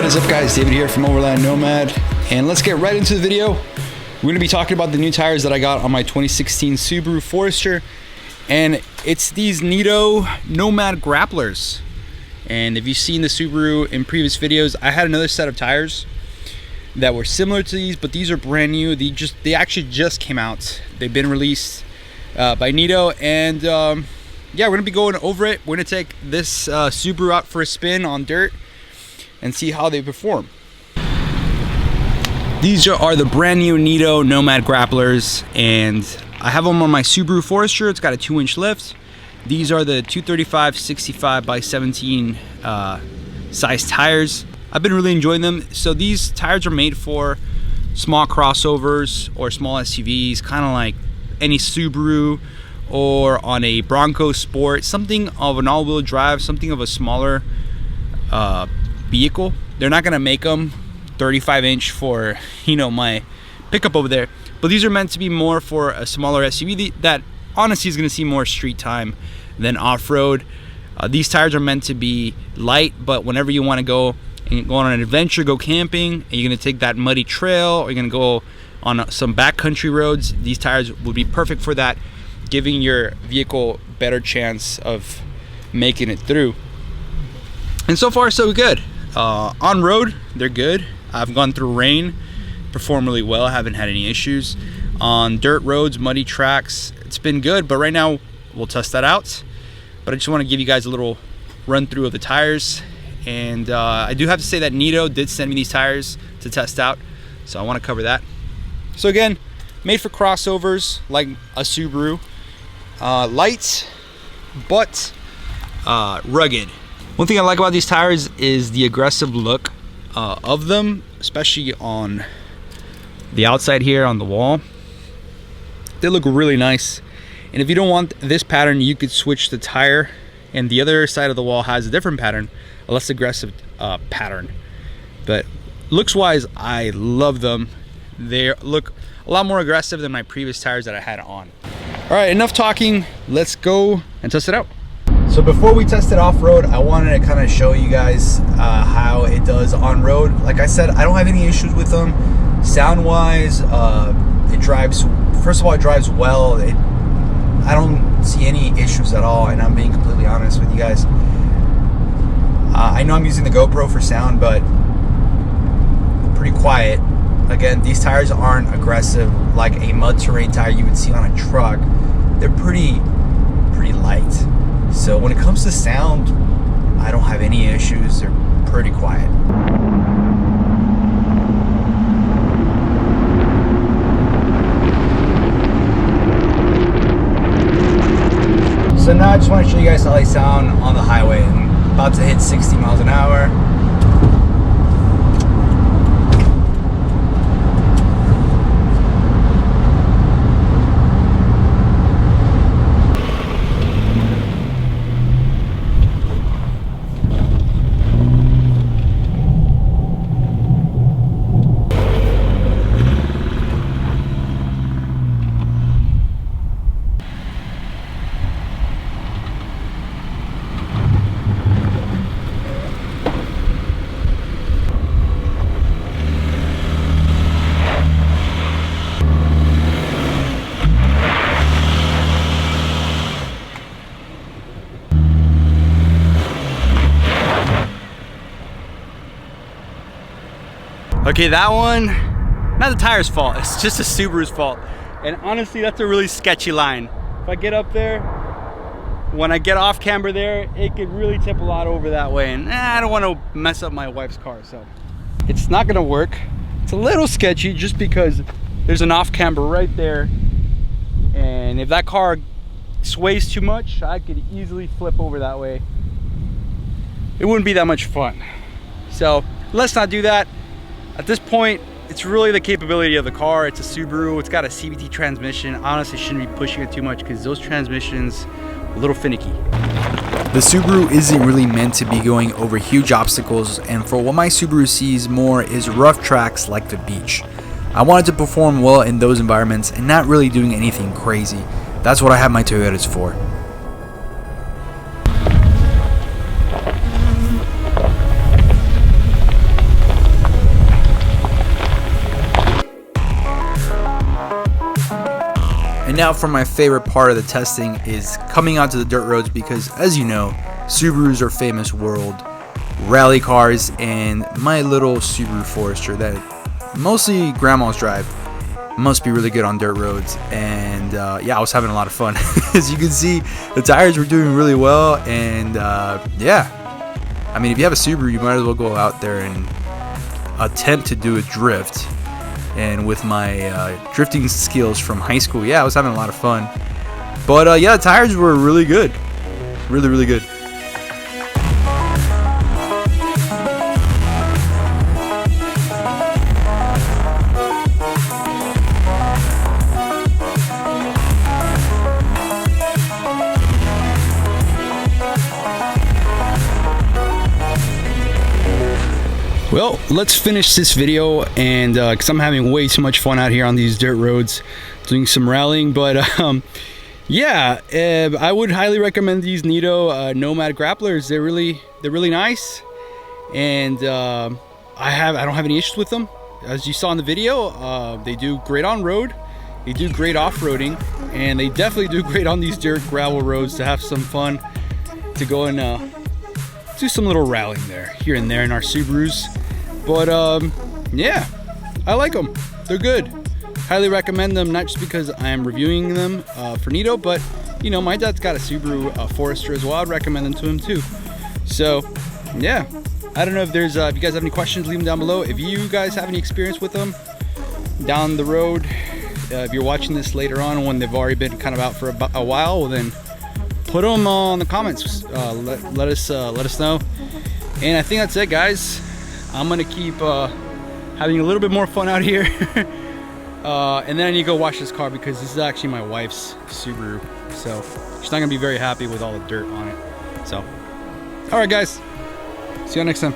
What is up, guys? David here from Nitto Nomad, and let's get right into the video. We're going to be talking about the new tires that I got on my 2016 Subaru Forester, and it's these Nitto Nomad Grapplers. And if you've seen the Subaru in previous videos, I had another set of tires that were similar to these, but these are brand new. They actually just came out. They've been released by Nitto, and yeah, we're gonna be going over it. We're gonna take this Subaru out for a spin on dirt and see how they perform. These are the brand new Nitto Nomad Grapplers, and I have them on my Subaru Forester. It's got a 2-inch lift. These are the 235/65 by 17 size tires. I've been really enjoying them. So these tires are made for small crossovers or small SUVs, kind of like any Subaru or on a Bronco Sport, something of an all-wheel drive, something of a smaller vehicle. They're not gonna make them 35-inch for, you know, my pickup over there, but these are meant to be more for a smaller SUV that honestly is gonna see more street time than off-road. These tires are meant to be light, but whenever you want to go and go on an adventure, go camping, and you're gonna take that muddy trail, or you're gonna go on some backcountry roads, these tires would be perfect for that, giving your vehicle better chance of making it through. And so far so good. On road, they're good. I've gone through rain, perform really well, haven't had any issues. On dirt roads, muddy tracks, it's been good, but right now we'll test that out. But I just want to give you guys a little run through of the tires. And I do have to say that Nitto did send me these tires to test out, so I want to cover that. So again, made for crossovers like a Subaru. Light, but rugged. One thing I like about these tires is the aggressive look of them, especially on the outside here on the wall. They look really nice. And if you don't want this pattern, you could switch the tire, and the other side of the wall has a different pattern, a less aggressive pattern. But looks wise, I love them. They look a lot more aggressive than my previous tires that I had on. All right, enough talking. Let's go and test it out. So before we test it off-road, I wanted to kind of show you guys how it does on-road. Like I said, I don't have any issues with them. Sound-wise, it drives, first of all, it drives well. I don't see any issues at all, and I'm being completely honest with you guys. I know I'm using the GoPro for sound, but pretty quiet. Again, these tires aren't aggressive like a mud terrain tire you would see on a truck. They're pretty light. So when it comes to sound, I don't have any issues. They're pretty quiet. So now I just want to show you guys how they sound on the highway. I'm about to hit 60 miles an hour. Okay, that one, not the tire's fault, it's just the Subaru's fault. And honestly, that's a really sketchy line. If I get up there, when I get off camber there, it could really tip a lot over that way, and I don't want to mess up my wife's car, so it's not gonna work. It's a little sketchy just because there's an off camber right there, and if that car sways too much, I could easily flip over that way. It wouldn't be that much fun. So let's not do that. At this point, it's really the capability of the car. It's a Subaru, it's got a CVT transmission. Honestly, shouldn't be pushing it too much because those transmissions are a little finicky. The Subaru isn't really meant to be going over huge obstacles, and for what my Subaru sees more is rough tracks like the beach. I wanted to perform well in those environments and not really doing anything crazy. That's what I have my Toyotas for. And now for my favorite part of the testing is coming onto the dirt roads, because as you know, Subarus are famous world rally cars, and my little Subaru Forester that mostly grandmas drive must be really good on dirt roads. And yeah, I was having a lot of fun. As you can see, the tires were doing really well, and yeah, I mean, if you have a Subaru, you might as well go out there and attempt to do a drift. And with my drifting skills from high school, yeah, I was having a lot of fun. But yeah, the tires were really good, really good. Well, let's finish this video, and because I'm having way too much fun out here on these dirt roads doing some rallying. But yeah, I would highly recommend these Nitto Nomad Grapplers. They're really nice, and I don't have any issues with them. As you saw in the video, they do great on road, they do great off-roading, and they definitely do great on these dirt gravel roads to have some fun, to go and do some little rallying there, here and there in our Subarus. But yeah, I like them. They're good. Highly recommend them, not just because I am reviewing them for Nitto, but you know, my dad's got a Subaru Forester as well. I'd recommend them to him too. So yeah, I don't know if there's if you guys have any questions, leave them down below. If you guys have any experience with them down the road, if you're watching this later on when they've already been kind of out for a while, well, then put them in the comments. Let us know. And I think that's it, guys. I'm gonna keep having a little bit more fun out here. And then I need to go wash this car, because this is actually my wife's Subaru, so she's not gonna be very happy with all the dirt on it. So all right, guys, see you next time.